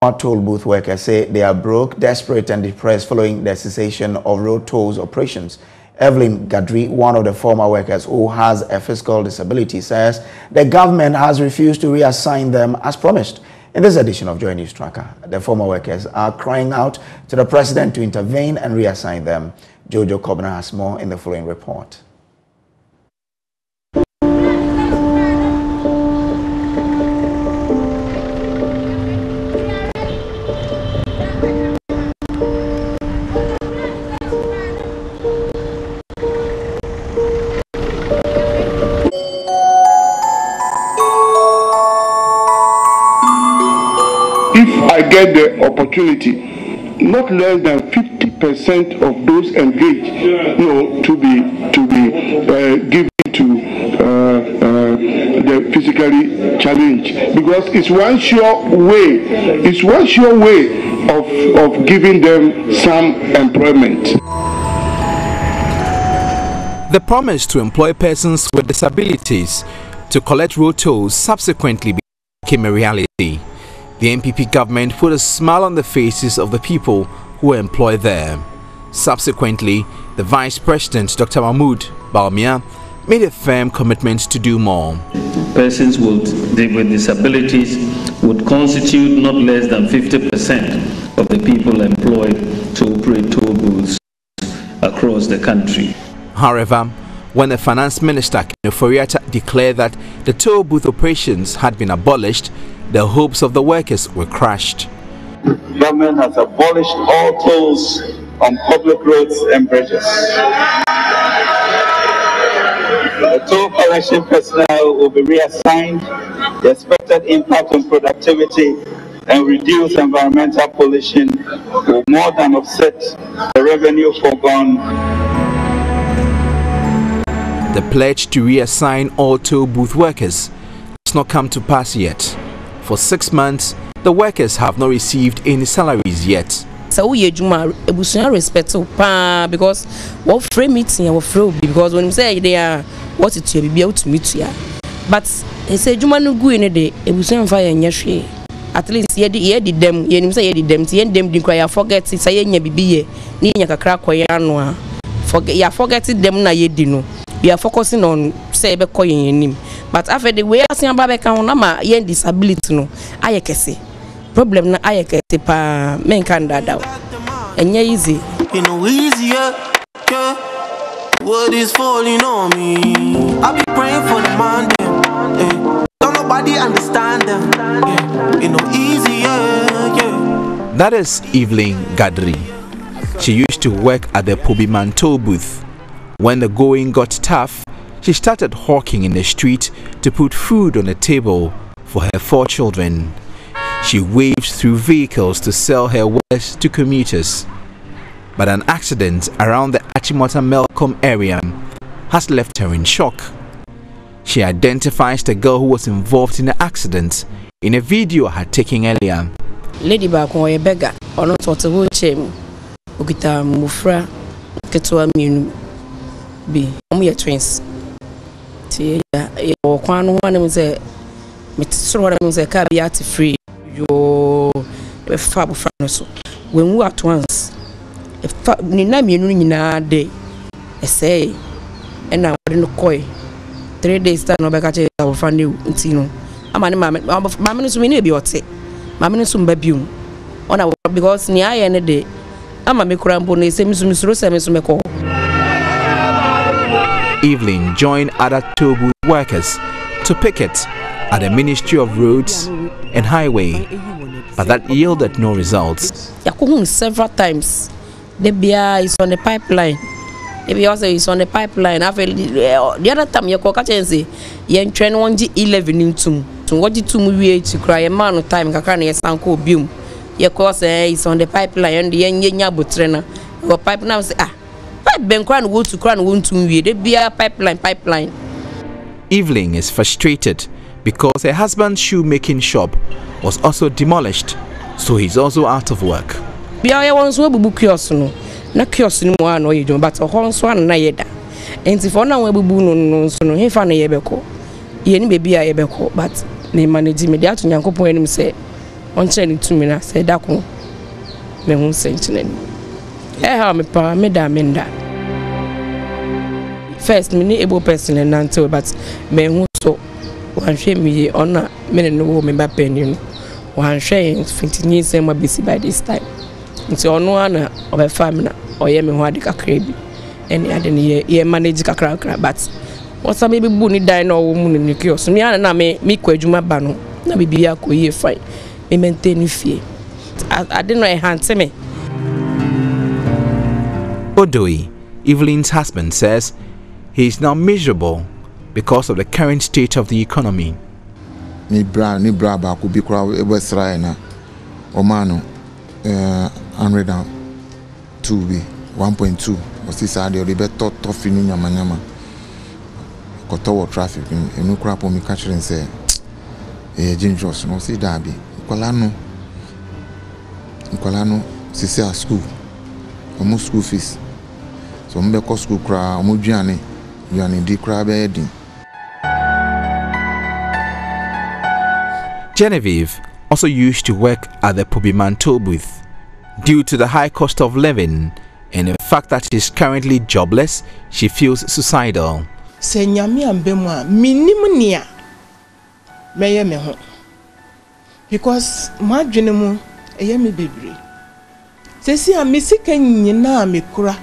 Tollbooth workers say they are broke, desperate and depressed following the cessation of road tolls operations. Evelyn Gadri, one of the former workers who has a physical disability, says the government has refused to reassign them as promised. In this edition of JoyNews Tracker, the former workers are crying out to the president to intervene and reassign them. Jojo Kobna has more in the following report. If I get the opportunity, not less than 50% of those engaged, to be given to the physically challenged, because it's one sure way of giving them some employment. The promise to employ persons with disabilities to collect road tolls subsequently became a reality. The NPP government put a smile on the faces of the people who were employed there. Subsequently, the Vice President, Dr. Mahmoud Bawumia, made a firm commitment to do more. Persons with disabilities would constitute not less than 50% of the people employed to operate toll booths across the country. However, when the Finance Minister, Kenneth Ofori-Atta, declared that the toll booth operations had been abolished, the hopes of the workers were crushed. The government has abolished all tolls on public roads and bridges. The toll collection personnel will be reassigned. The expected impact on productivity and reduce environmental pollution will more than offset the revenue foregone. The pledge to reassign all toll booth workers has not come to pass yet. For 6 months, the workers have not received any salaries yet. So we respect because what free meeting because when you say they are what it will be able to meet you. But he said you man go in a day, it was fire in at least ye did them, ye say ye did them, them didn't cry, forget it, say ye be near a crack or forget ya forgetting them na ye dino. We are focusing on say be coin him. But after the way I see about na yen disability no ayekese problem na ayekese pa men kan dada enye easy you know easier yeah what is falling on me I be praying for the man them don't nobody understand them yeah you know easier yeah. That is Evelyn Gadri. She used to work at the Pobiman toll booth. When the going got tough, she started hawking in the street to put food on the table for her 4 children. She waved through vehicles to sell her wares to commuters. But an accident around the Achimota-Melcombe area has left her in shock. She identifies the girl who was involved in the accident in a video I had taken earlier. Lady Bakon a beggar or not what a wheelchair Ukita Mufra Ketua Munu be only twins. One say caveat free your fab so when we at once if Nina Munina day say and now in the coy 3 days that no back at our family Tino. I'm an mamma so many be what say mamma soon baby on our because near any day I'm a microambone same Miss Rosa. Evelyn joined other toll booth workers to picket at the Ministry of Roads and Highway, but that yielded no results. Several times, the beer is on the pipeline. The beer also is on the pipeline. The other time, you can say, you train 1G11 into what you to to cry a man of time. Kakani Sanko Bium. Your course is on the pipeline, and the young trainer or pipe now say, Ben Crown would to crown wound to me, the beer pipeline. Evelyn is frustrated because her husband's shoemaking shop was also demolished, so he's also out of work. Beer wants to book yours, no, not kiosk no one or you don't, but a horse one nayeda. And if one we no, so no, he found a yebeko. Yen baby a yebeko, but they manage me that to Yanko point him say, on training to me na say da ko me hu sentinel how me pa me da first me ni able person and until but me hu so wan hwe me ona me no me ba pen wan hwe 15 years am busy by this time nti ono ana obefa me na oye me ho ade kakra bi eni ade ne ye manage kakra but what's a baby bu ni die no wo mu ni kiosk me ana na me kwadwuma ba no na bibi akoye fine me maintain fie I didn't know hand me. Odoi, Evelyn's husband, says he is now miserable because of the current state of the economy. Ni bra ba ku bi kra e besra na o manu 102 bi 1.2 o si sa de o be to fini nyama ko to traffic enu kra po mi catch say dangerous no si da bi kola no sisi a school omo school fees so mbe ko school kra omo duane di kra be din. Genevieve also used to work at the Tollbooth. Due to the high cost of living and the fact that she's currently jobless, she feels suicidal. Se nyame ambemu a minim nia meye me ho because madwene mu eye me bebre sesi a misika nyina me kura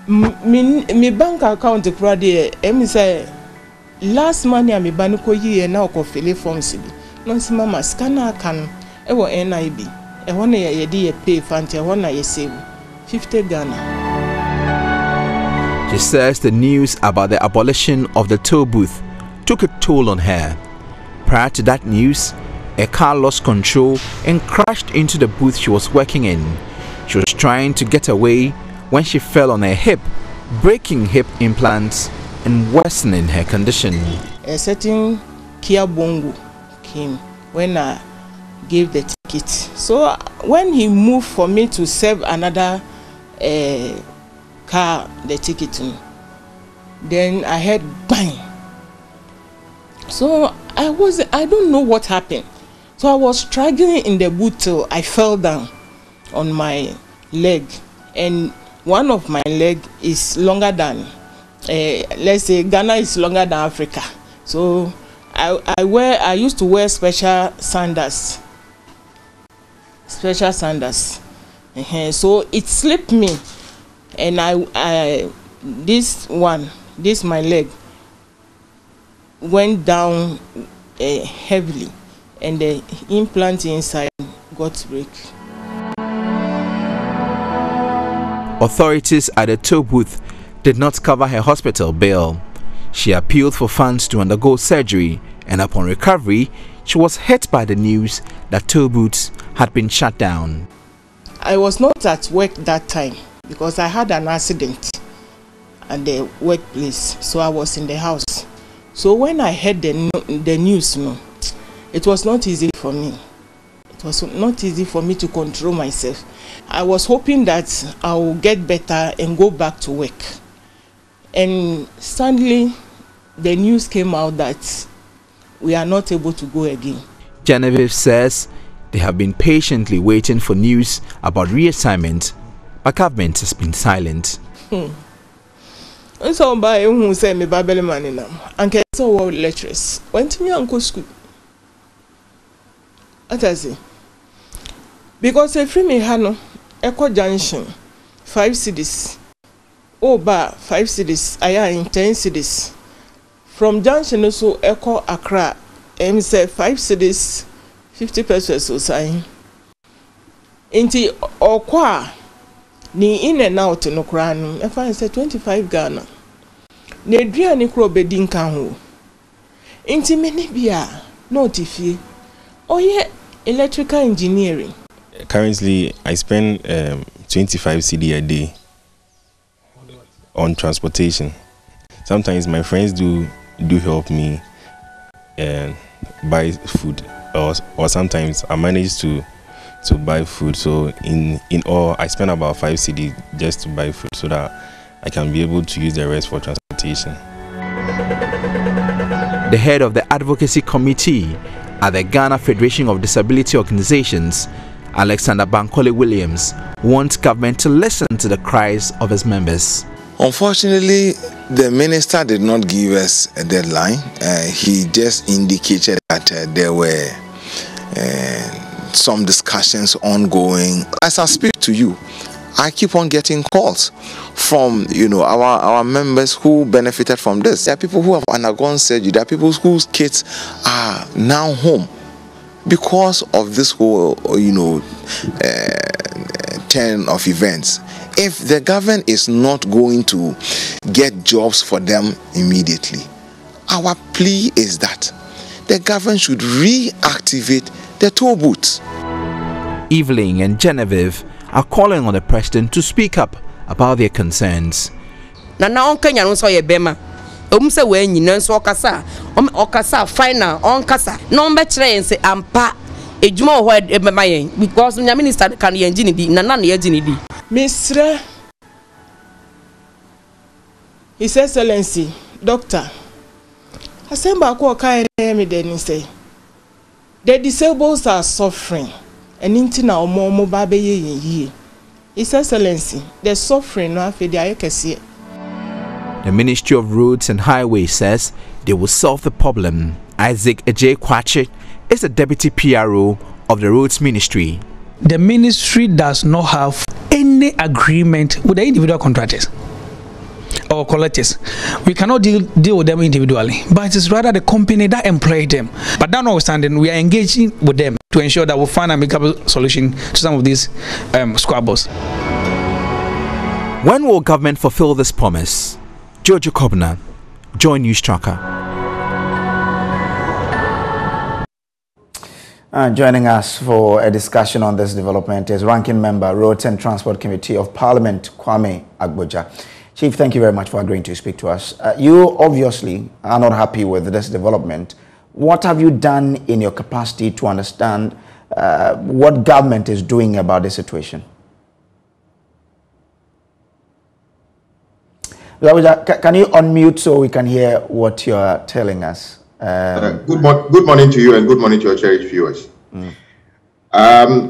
me bank account kura de emi say last money a me ban ko yi na ko fill forms bi no si mama scanner kan e wo NIB e ho na ye de ye pay fante e ho na ye save 50 Ghana. She says the news about the abolition of the Tollbooth took a toll on her. Prior to that news, a car lost control and crashed into the booth she was working in. She was trying to get away when she fell on her hip, breaking hip implants and worsening her condition. A certain Kia Bongo came when I gave the ticket. So when he moved for me to serve another car the ticket, then I heard bang. So I don't know what happened. So I was struggling in the boot till I fell down on my leg, and one of my leg is longer than let's say Ghana is longer than Africa. So I used to wear special sandals. So it slipped me, and this my leg went down heavily, and the implant inside got break. Authorities at the Tollbooth did not cover her hospital bill. She appealed for funds to undergo surgery, and upon recovery, she was hit by the news that Tollbooth had been shut down. I was not at work that time because I had an accident at the workplace, so I was in the house. So when I heard the news, it was not easy for me. It was not easy for me to control myself. I was hoping that I will get better and go back to work. And suddenly, the news came out that we are not able to go again. Genevieve says they have been patiently waiting for news about reassignment, but government has been silent. And so by who say me babele manina and so world lecturers went to me uncle school. Atasi because a free me hano Echo Junction 5 cedis. Oh ba 5 cedis aya in 10 cedis. From Junction also Echo Accra say 5 cedis 50 pesos or sign. Inti okwa ni in and out no crown if I say 25 Ghana. Ne duane kro bedin kan ho. Inti meni bia no tifi. Oye electrical engineering. Currently I spend 25 cedi a day on transportation. Sometimes my friends do help me and buy food, or sometimes I manage to buy food. So in all, I spend about 5 cedi just to buy food so that I can be able to use the rest for transportation. The head of the advocacy committee at the Ghana Federation of Disability Organizations, Alexander Bankole Williams, wants government to listen to the cries of its members. Unfortunately, the minister did not give us a deadline. He just indicated that there were some discussions ongoing. As I speak to you, I keep on getting calls from our members who benefited from this. There are people who have undergone surgery. There are people whose kids are now home because of this whole turn of events. If the government is not going to get jobs for them immediately, our plea is that the government should reactivate the toll booths. Evelyn and Genevieve are calling on the president to speak up about their concerns. Nana on Kenya no so ye bema. Say we nyina so okasa final on kasa. No be kire say ampa ejuma ho e bema yen because nya minister kan ye ngini di nana na ye ngini di. Mr. His Excellency, Doctor, Asemba ko kai me then say the disabled are suffering and intina omo ba be ye. His Excellency, the suffering no afi dia yekese. The Ministry of Roads and Highways says they will solve the problem. Isaac Ejay Kwache is the Deputy PRO of the Roads Ministry. The ministry does not have any agreement with the individual contractors or collectors. We cannot deal with them individually, but it is rather the company that employ them. But that notwithstanding, we are engaging with them to ensure that we find a amicable solution to some of these squabbles. When will government fulfill this promise? Jojo Kobna, JoyNews Tracker. Joining us for a discussion on this development is Ranking Member, Roads and Transport Committee of Parliament, Kwame Agboja. Chief, thank you very much for agreeing to speak to us. You obviously are not happy with this development. What have you done in your capacity to understand what government is doing about this situation? Can you unmute so we can hear what you're telling us? Good morning to you and good morning to your cherished viewers.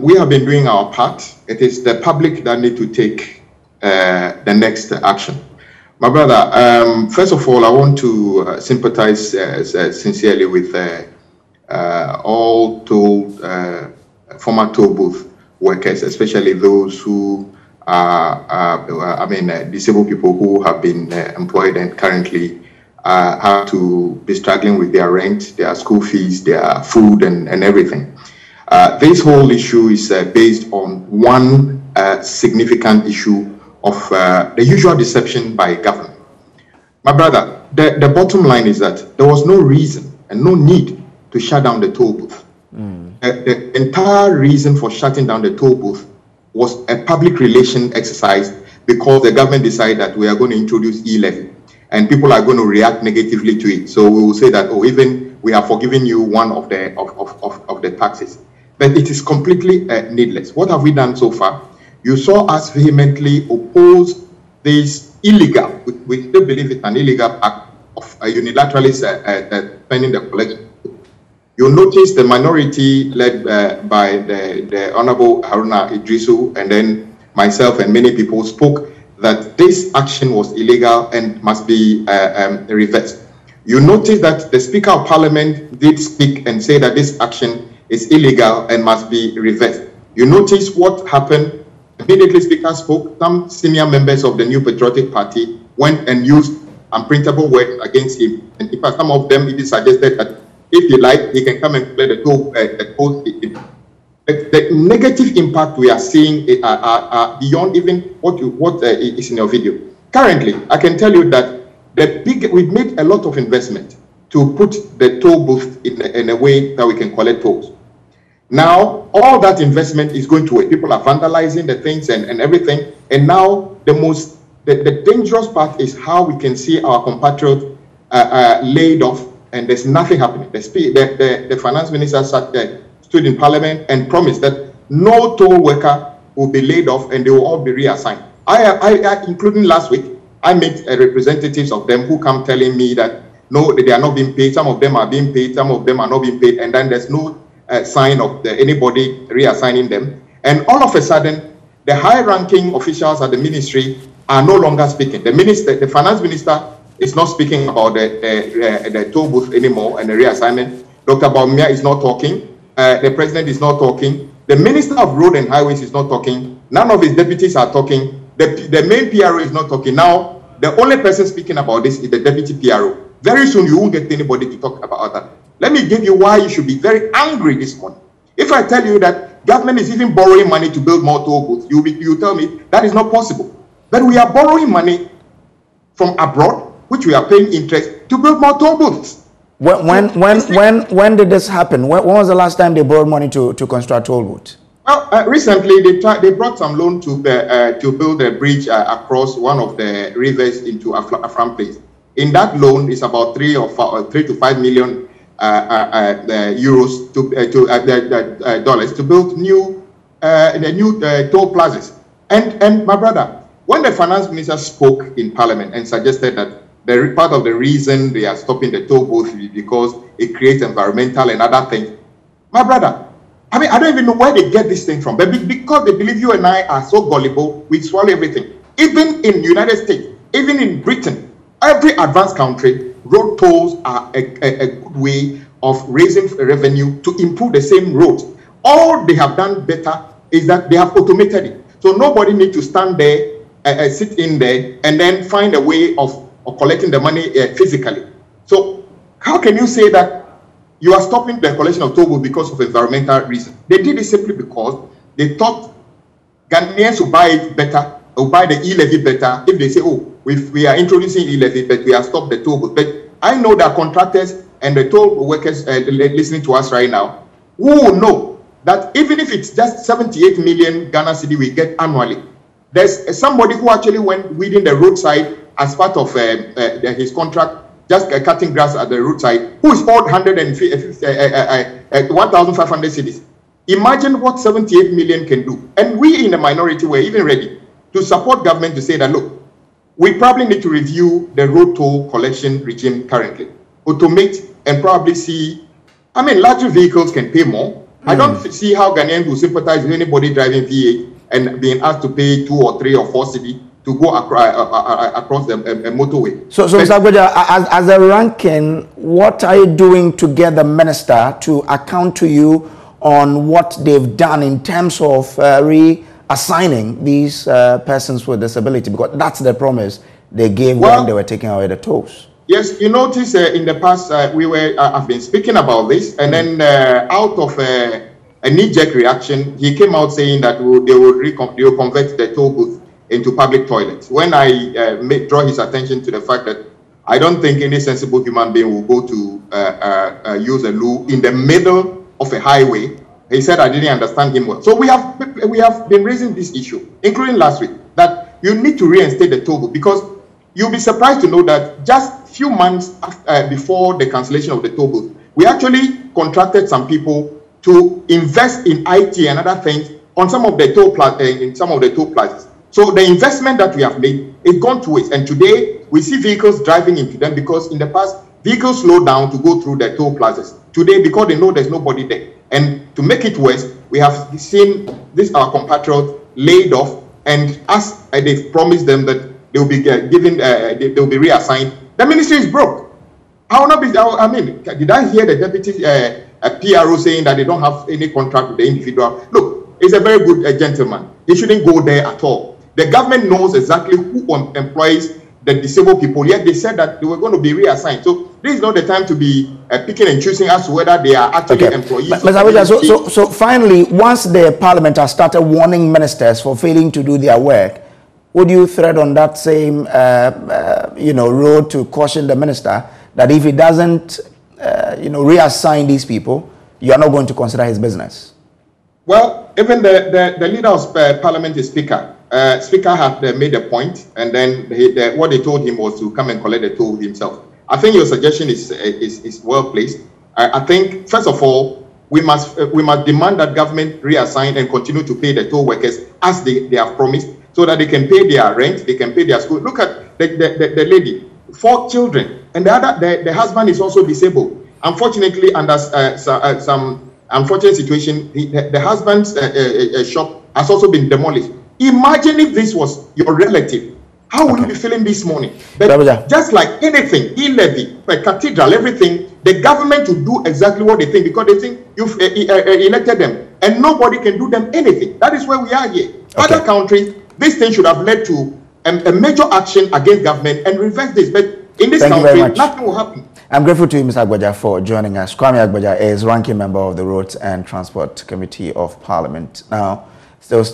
We have been doing our part. It is the public that need to take the next action. My brother, first of all, I want to sympathize sincerely with all former toll booth workers, especially those who are, disabled people who have been employed and currently have to be struggling with their rent, their school fees, their food, and everything. This whole issue is based on one significant issue of the usual deception by government. My brother, the bottom line is that there was no reason and no need to shut down the toll booth. The entire reason for shutting down the toll booth was a public relation exercise because the government decided that we are going to introduce e-levy and people are going to react negatively to it. So we will say that, oh, even we have forgiven you one of the taxes. But it is completely needless. What have we done so far? You saw us vehemently oppose this illegal, we still believe it's an illegal act of unilaterally spending the collection. You'll notice the minority led by the Honorable Haruna Idrisu and then myself and many people spoke that this action was illegal and must be reversed. You notice that the Speaker of Parliament did speak and say that this action is illegal and must be reversed. You notice what happened. Immediately Speaker spoke, some senior members of the New Patriotic Party went and used unprintable words against him. And in fact, some of them even suggested that if he likes, he can come and play the toll. The negative impact we are seeing are beyond even what is in your video. Currently, I can tell you that we've made a lot of investment to put the toll booth in a way that we can collect tolls. Now, all that investment is going to waste. People are vandalizing the things and everything. And now, the dangerous part is how we can see our compatriots laid off and there's nothing happening. The finance minister stood in Parliament and promised that no toll worker will be laid off and they will all be reassigned. I including last week, I met representatives of them who come telling me that no, they are not being paid. Some of them are being paid, some of them are not being paid, and then there's no sign of anybody reassigning them. And all of a sudden, the high-ranking officials at the ministry are no longer speaking. The finance minister is not speaking about the toll booth anymore and the reassignment. Dr. Baumia is not talking. The president is not talking. The minister of road and highways is not talking. None of his deputies are talking. The main PRO is not talking. Now, the only person speaking about this is the deputy PRO. Very soon, you won't get anybody to talk about that. Let me give you why you should be very angry this morning. If I tell you that government is even borrowing money to build more toll booths, you tell me that is not possible. But we are borrowing money from abroad, which we are paying interest to build more toll booths. When did this happen? When was the last time they borrowed money to construct toll booths? Well, recently they brought some loan to build a bridge across one of the rivers into Afram Place. In that loan is about 3 to 5 million euros dollars to build new toll plazas. And my brother, when the finance minister spoke in Parliament and suggested that part of the reason they are stopping the toll booth is because it creates environmental and other things, my brother, I mean, I don't even know where they get this thing from, but because they believe you and I are so gullible, we swallow everything. Even in the United States, even in Britain, every advanced country, road tolls are a good way of raising revenue to improve the same roads. All they have done better is that they have automated it. So nobody needs to stand there, sit in there, and then find a way of collecting the money physically. So how can you say that you are stopping the collection of toll booths because of environmental reasons? They did it simply because they thought Ghanaians will buy it better, or buy the e-levy better, if they say, oh, we are introducing e-levy, but we have stopped the toll booth. But I know that contractors and the toll workers listening to us right now, who will know that even if it's just 78 million Ghana cedi we get annually, there's somebody who actually went weeding the roadside as part of his contract, just cutting grass at the roadside, who is owed 1,500 cedis. Imagine what 78 million can do. And we in the minority were even ready to support government to say that, look, we probably need to review the road toll collection regime currently, automate and probably see, I mean, larger vehicles can pay more. I don't see how Ghanaians will sympathize with anybody driving V8 and being asked to pay 2 or 3 or 4 cedi to go across the motorway. So Mr. Kojo, as a ranking, what are you doing to get the minister to account to you on what they've done in terms of reassigning these persons with disability? Because that's the promise they gave when they were taking away the tolls. Yes, you notice in the past I've been speaking about this, and then out of a knee-jerk reaction, he came out saying that they will convert the toll booth into public toilets. When I draw his attention to the fact that I don't think any sensible human being will go to use a loo in the middle of a highway, he said I didn't understand him well. So we have been raising this issue, including last week, that you need to reinstate the toll booth, because you'll be surprised to know that just a few months before the cancellation of the toll booth, we actually contracted some people to invest in IT and other things on some of the toll plazas. So the investment that we have made is gone to waste. And today we see vehicles driving into them, because in the past vehicles slow down to go through the toll plazas. Today, because they know there's nobody there. And to make it worse, we have seen our compatriots laid off, and as they've promised them that they will be given, they will be reassigned, the ministry is broke. I will not be. I mean, did I hear the deputy PRO saying that they don't have any contract with the individual? Look, he's a very good gentleman. He shouldn't go there at all. The government knows exactly who employs the disabled people, yet they said that they were going to be reassigned. So this is not the time to be picking and choosing as to whether they are actually employees. So finally, once the parliament has started warning ministers for failing to do their work, would you thread on that same road to caution the minister that if he doesn't reassign these people, you are not going to consider his business? Well, even the leader of parliament, the speaker had made a point, and then what they told him was to come and collect the toll himself. I think your suggestion is well placed. I think, first of all, we must demand that government reassign and continue to pay the toll workers as they have promised, so that they can pay their rent, they can pay their school. Look at the lady. 4 children, and the husband is also disabled. Unfortunately, under some unfortunate situation, the husband's shop has also been demolished. Imagine if this was your relative. How will you be feeling this morning? But just like anything, e-levy, a cathedral, everything, the government will do exactly what they think because they think you've elected them, and nobody can do them anything. That is where we are here. Other countries, this thing should have led to a major action against government and reverse this. But in this country, nothing will happen. I'm grateful to you, Mr. Agbaja, for joining us. Kwame Agbaja is ranking member of the Roads and Transport Committee of Parliament. Now, still